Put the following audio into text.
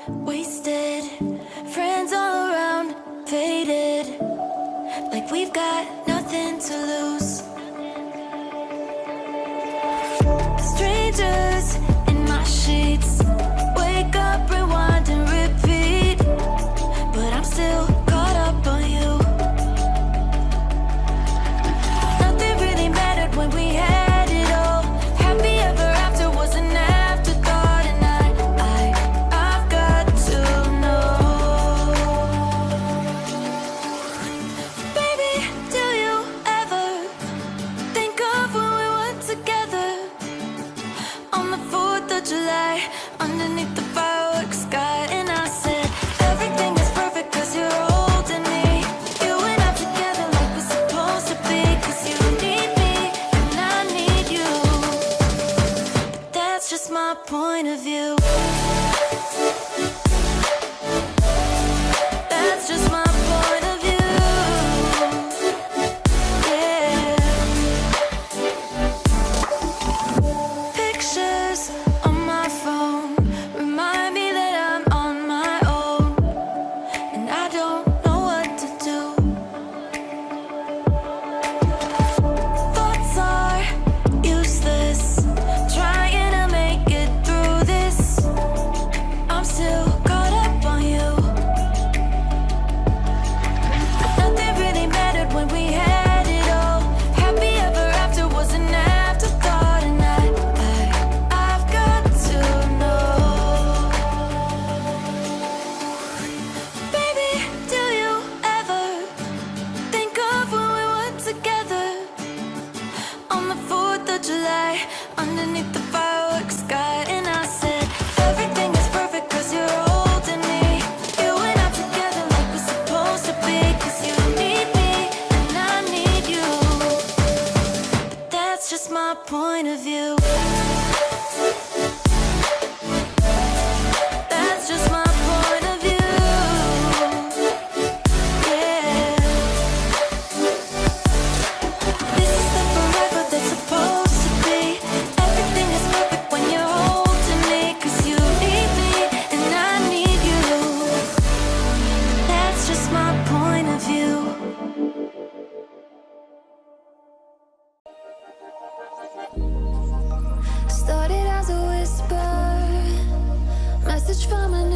wasted. Friends all around, faded. Like we've got nothing to lose. Strangers in my sheets. Wake up, rewind and repeat. But I'm still caught up on you. Nothing really mattered when we had it all. Happy ever after was an afterthought. And I've got to know. Baby, do you ever think of when we were together? On the 4th of July, underneath the fireworks sky. And I said, everything is perfect cause you're holding me. You and I together like we're supposed to be. Cause you need me and I need you. But that's just my point of view. That's just my point of view. Yeah. Pictures on my phone remind me that I'm on my own, and I don't know what to do. Thoughts are useless, trying to make it through this. I'm still caught up on you. Nothing really mattered when we had it all. Happy ever after was an afterthought. And I've got to know. Baby, do you ever think of when we were together? On the 4th of July, underneath the fireworks sky. And I said, everything is perfect cause you're holding me. You and I together like we're supposed to be. Cause you need me and I need you. But that's just my point of view. That's just my point of view. Yeah. This is the forever that's supposed to be. Everything is perfect when you're holding me. Cause you need me and I need you. That's just my point of view. Started as a whisper, message from an